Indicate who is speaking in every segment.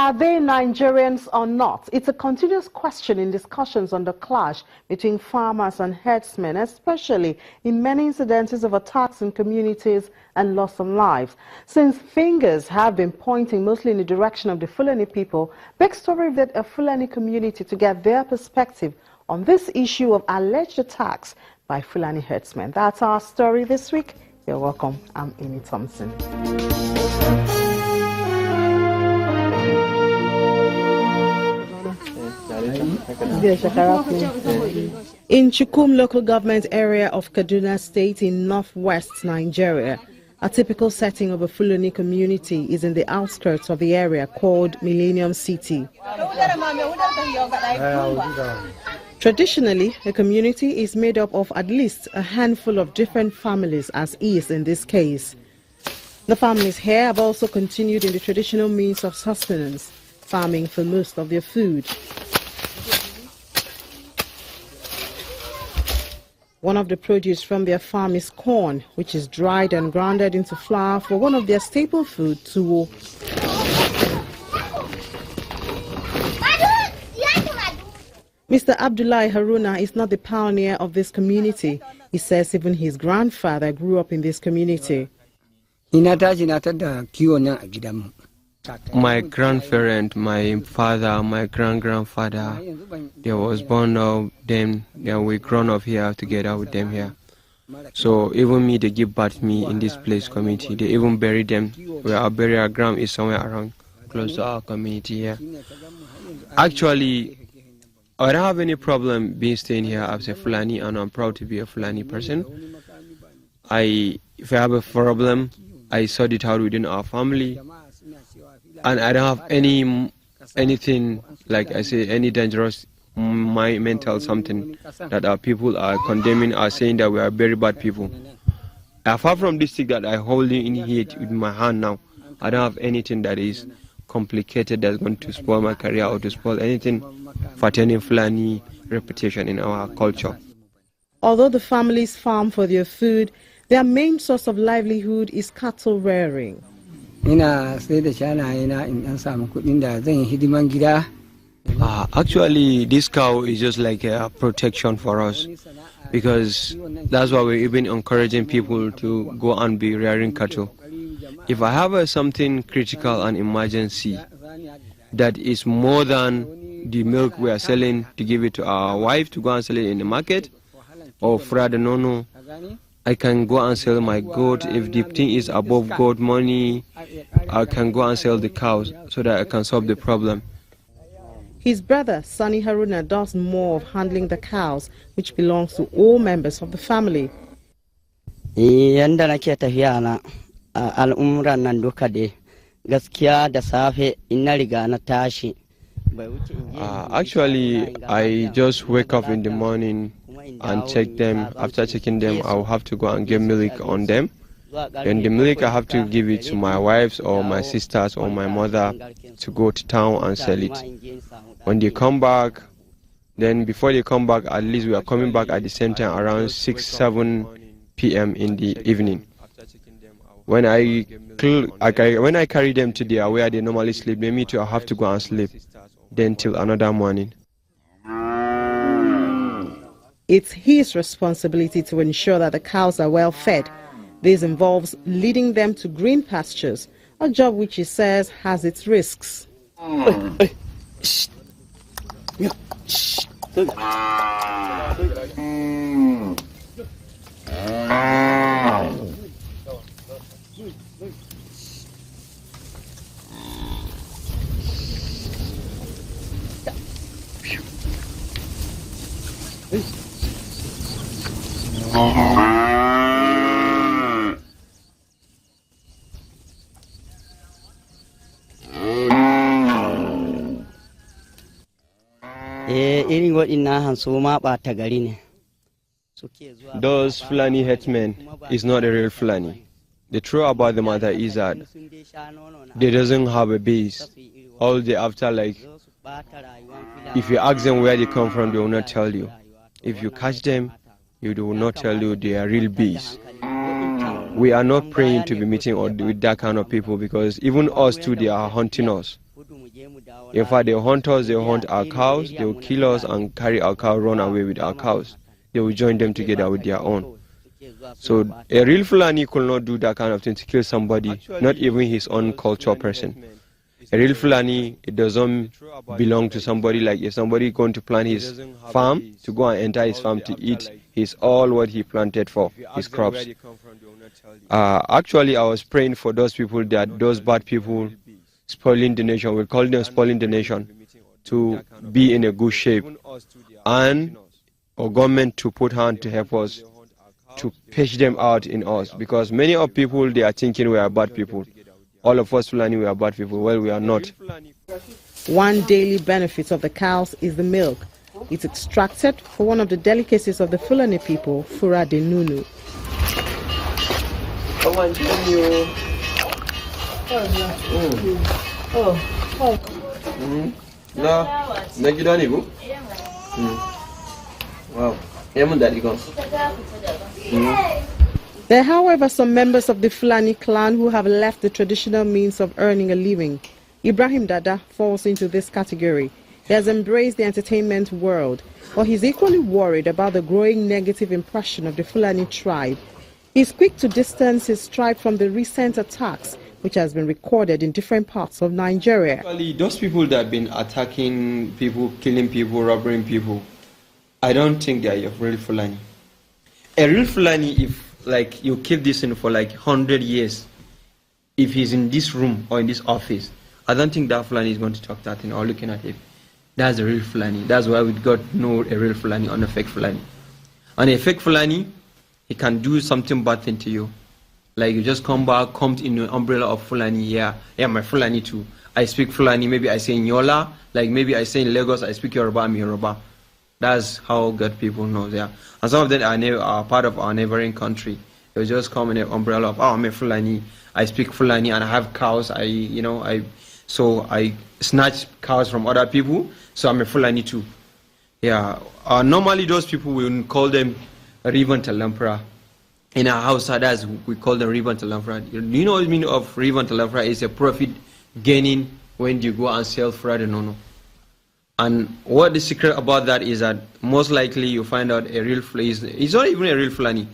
Speaker 1: Are they Nigerians or not? It's a continuous question in discussions on the clash between farmers and herdsmen, especially in many incidences of attacks in communities and loss of lives. Since fingers have been pointing mostly in the direction of the Fulani people, Bextor reviewed a Fulani community to get their perspective on this issue of alleged attacks by Fulani herdsmen. That's our story this week. You're welcome. I'm Amy Thompson. In Chukum local government area of Kaduna State in northwest Nigeria, a typical setting of a Fulani community is in the outskirts of the area called Millennium City. Traditionally, a community is made up of at least a handful of different families, as is in this case. The families here have also continued in the traditional means of sustenance, farming for most of their food. One of the produce from their farm is corn, which is dried and grounded into flour for one of their staple food, tuwo. Mr. Abdullahi Haruna is not the pioneer of this community. He says even his grandfather grew up in this community.
Speaker 2: My grandparent, my father, my grandfather, they was born of them. We grown up here together with them here. So even me, they give birth me in this place community. They even bury them. Where our burial ground is somewhere around close to our community here. Actually, I don't have any problem being staying here as a Fulani, and I'm proud to be a Fulani person. If I have a problem, I sort it out within our family. And I don't have anything, like I say, any dangerous mental something that our people are condemning, are saying that we are very bad people. Apart from this thing that I hold in here with my hand now, I don't have anything that is complicated that's going to spoil my career or to spoil anything pertaining Fulani reputation in our culture.
Speaker 1: Although the families farm for their food, their main source of livelihood is cattle rearing.
Speaker 2: Actually, this cow is just like a protection for us, because that's why we're even encouraging people to go and be rearing cattle. If I have something critical and emergency that is more than the milk we are selling to give it to our wife to go and sell it in the market, or Frada Nono, I can go and sell my goat. If the thing is above goat money, I can go and sell the cows so that I can solve the problem.
Speaker 1: His brother, Sani Haruna, does more of handling the cows, which belongs to all members of the family.
Speaker 2: Actually, I just wake up in the morning and check them. After checking them, I'll have to go and get milk on them. Then the milk I have to give it to my wives or my sisters or my mother to go to town and sell it. When they come back, then before they come back, at least we are coming back at the same time around 6-7 p.m. in the evening. When I carry them to their where they normally sleep, then me too, I have to go and sleep. Then till another morning.
Speaker 1: It's his responsibility to ensure that the cows are well fed. This involves leading them to green pastures, a job which he says has its risks.
Speaker 2: Those Fulani herdsmen is not a real Fulani. The truth about the matter is that they doesn't have a base. All they after, like, if you ask them where they come from, they will not tell you. If you catch them, they will not tell you they are real bees. We are not praying to be meeting with that kind of people, because even us too, they are hunting us. In fact, they hunt us, they hunt our cows, they will kill us and carry our cow, run away with our cows. They will join them together with their own. So a real Fulani could not do that kind of thing to kill somebody, not even his own cultural person. A real Fulani, it doesn't belong to somebody. Like if somebody going to plant his farm, to go and enter his farm to eat, he's all what he planted for, his crops. Actually, I was praying for those people, that those bad people spoiling the nation, we call them spoiling the nation, to be in a good shape, and our government to put hand to help us to pitch them out in us, because many of people, they are thinking we are bad people. All of us Fulani, we are bad people. Well, we are not.
Speaker 1: One daily benefit of the cows is the milk. It's extracted for one of the delicacies of the Fulani people, Fura de Nunu.
Speaker 2: Wow.
Speaker 1: There are, however, some members of the Fulani clan who have left the traditional means of earning a living. Ibrahim Dada falls into this category. He has embraced the entertainment world, but he's equally worried about the growing negative impression of the Fulani tribe. He's quick to distance his tribe from the recent attacks, which has been recorded in different parts of Nigeria.
Speaker 2: Actually, those people that have been attacking people, killing people, robbing people, I don't think they are real Fulani. A real Fulani, if like you keep this in for like 100 years, if he's in this room or in this office, I don't think that Fulani is going to talk that thing or looking at him. That's a real Fulani. That's why we got to know a real Fulani and a fake Fulani. And a fake Fulani, he can do something bad thing to you. Like you just come back, come in the umbrella of Fulani, yeah, my Fulani too. I speak Fulani, maybe I say Nyola, like maybe I say in Lagos, I speak Yoruba, I'm Yoruba. That's how good people know there. And some of them are part of our neighboring country. They just come in an umbrella of, oh, I'm a Fulani, I speak Fulani, and I have cows. So I snatch cows from other people, so I'm a Fulani too. Yeah. Normally those people, we call them Rivan Talampra. In our house, we call them Rivan Talampra. Do you know what the meaning of Rivan Talampra? Is a profit gaining when you go and sell Fura de Nono. And what the secret about that is that most likely you find out a real Fulani, it's not even a real Fulani,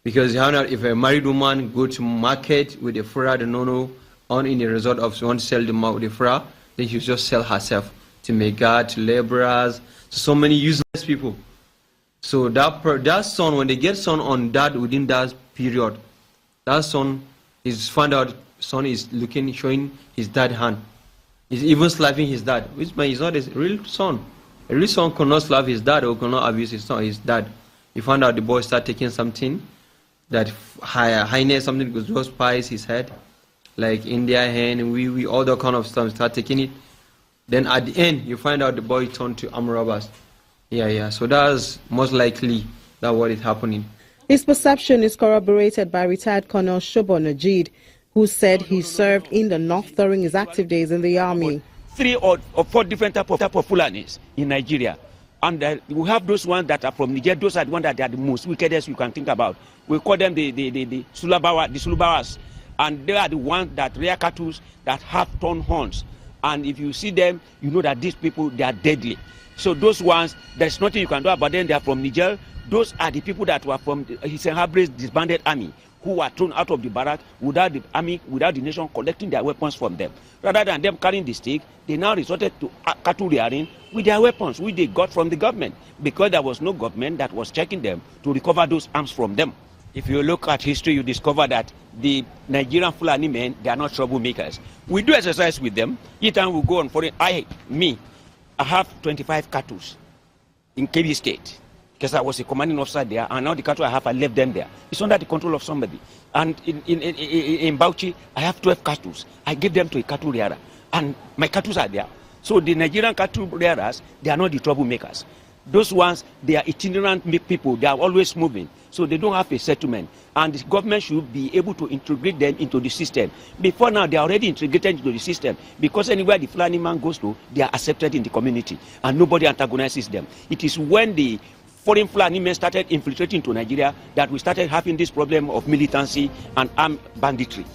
Speaker 2: because you find out if a married woman go to market with a Fura de Nono on in the result of want to sell the Fura, then she just sell herself to Megad, to laborers, to so many useless people. So that son, when they get son on that within that period, that son is found out son is showing his dad hand. He's even slapping his dad, which means he's not a real son. A real son cannot slap his dad or cannot abuse his dad. You find out the boy start taking something that highness, something goes just pies his head, like India hen, we all that kind of stuff, start taking it. Then at the end, you find out the boy turned to armed robbers. Yeah. So that's most likely that what is happening.
Speaker 1: His perception is corroborated by retired Colonel Shobo Najid, who said he served in the north during his active days in the army.
Speaker 3: 3 or 4 different type of Fulanis in Nigeria. And we have those ones that are from Niger. Those are the ones that are the most wickedest you can think about. We call them the Sulubawas. And they are the ones that rear cattle that have torn horns. And if you see them, you know that these people, they are deadly. So those ones, there's nothing you can do about them. They are from Niger. Those are the people that were from Hissène Habre's disbanded army, who were thrown out of the barrack without the army, without the nation collecting their weapons from them. Rather than them carrying the stick, they now resorted to cattle rearing with their weapons, which they got from the government, because there was no government that was checking them to recover those arms from them. If you look at history, you discover that the Nigerian Fulani men, they are not troublemakers. We do exercise with them. Each time we go on foreign, I have 25 cattle in Kebbi State, because I was a commanding officer there, and now the cattle I have, I left them there. It's under the control of somebody. And in Bauchi, I have 12 cattle. I give them to a cattle rearer, and my cattle are there. So the Nigerian cattle rearers, they are not the troublemakers. Those ones, they are itinerant people. They are always moving. So they don't have a settlement. And the government should be able to integrate them into the system. Before now, they are already integrated into the system, because anywhere the Fulani man goes to, they are accepted in the community, and nobody antagonizes them. It is when the foreign Fulani men started infiltrating into Nigeria that we started having this problem of militancy and armed banditry.